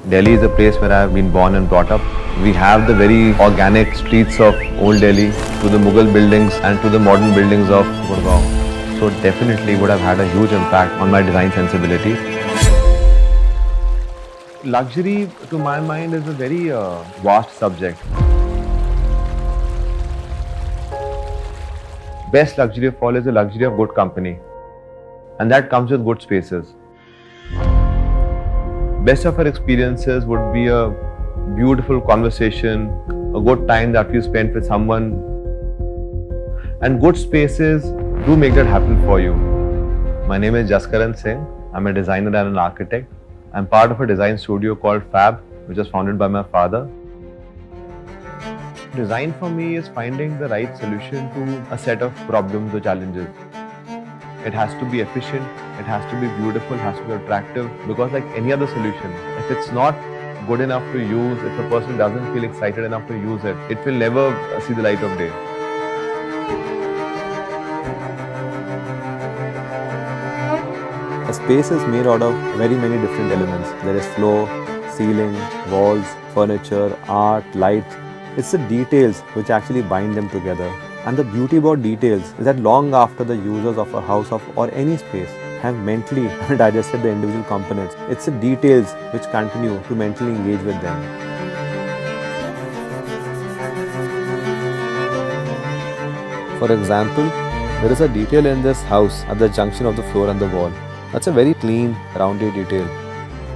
Delhi is a place where I have been born and brought up. We have the very organic streets of Old Delhi to the Mughal buildings and to the modern buildings of Gurgaon. So definitely would have had a huge impact on my design sensibility. Luxury, to my mind, is a very vast subject. Best luxury of all is the luxury of good company, and that comes with good spaces. Best of our experiences would be a beautiful conversation, a good time that you spent with someone, and good spaces do make that happen for you. My name is Jaskaran Singh. I'm a designer and an architect. I'm part of a design studio called FAB, which was founded by my father. Design for me is finding the right solution to a set of problems or challenges. It has to be efficient, it has to be beautiful, it has to be attractive, because like any other solution, if it's not good enough to use, if a person doesn't feel excited enough to use it, it will never see the light of day. A space is made out of very many different elements. There is floor, ceiling, walls, furniture, art, lights. It's the details which actually bind them together. And the beauty about details is that long after the users of a house or any space have mentally digested the individual components, it's the details which continue to mentally engage with them. For example, there is a detail in this house at the junction of the floor and the wall. That's a very clean, rounded detail.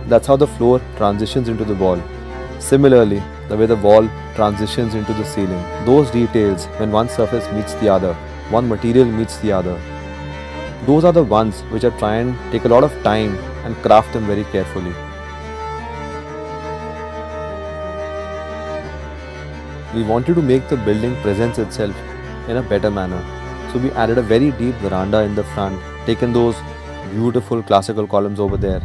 That's how the floor transitions into the wall. Similarly, the way the wall transitions into the ceiling. Those details, when one surface meets the other, one material meets the other, those are the ones which I try and take a lot of time and craft them very carefully. We wanted to make the building present itself in a better manner. So we added a very deep veranda in the front, taken those beautiful classical columns over there.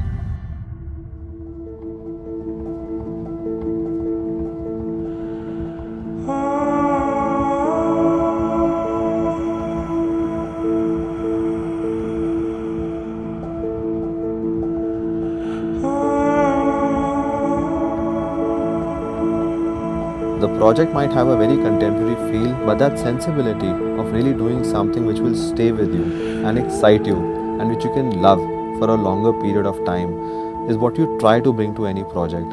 The project might have a very contemporary feel, but that sensibility of really doing something which will stay with you and excite you and which you can love for a longer period of time is what you try to bring to any project.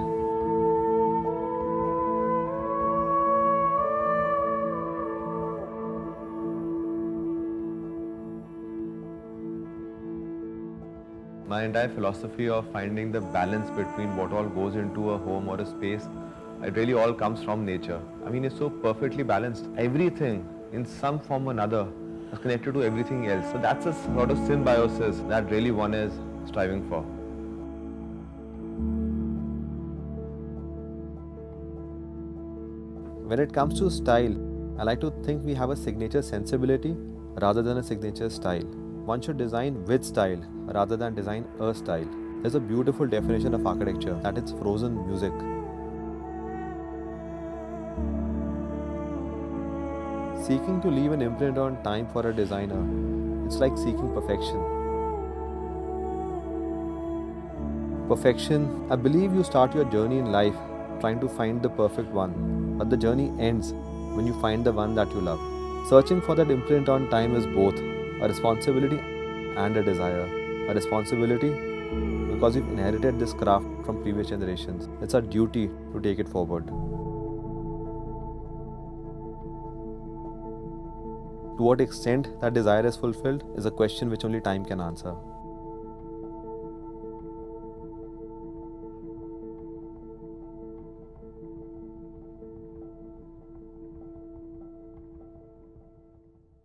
My entire philosophy of finding the balance between what all goes into a home or a space, it really all comes from nature. I mean, it's so perfectly balanced. Everything in some form or another is connected to everything else. So that's a sort of symbiosis that really one is striving for. When it comes to style, I like to think we have a signature sensibility rather than a signature style. One should design with style rather than design a style. There's a beautiful definition of architecture that it's frozen music. Seeking to leave an imprint on time for a designer, it's like seeking perfection. Perfection, I believe you start your journey in life trying to find the perfect one, but the journey ends when you find the one that you love. Searching for that imprint on time is both a responsibility and a desire. A responsibility because we've inherited this craft from previous generations. It's our duty to take it forward. To what extent that desire is fulfilled is a question which only time can answer.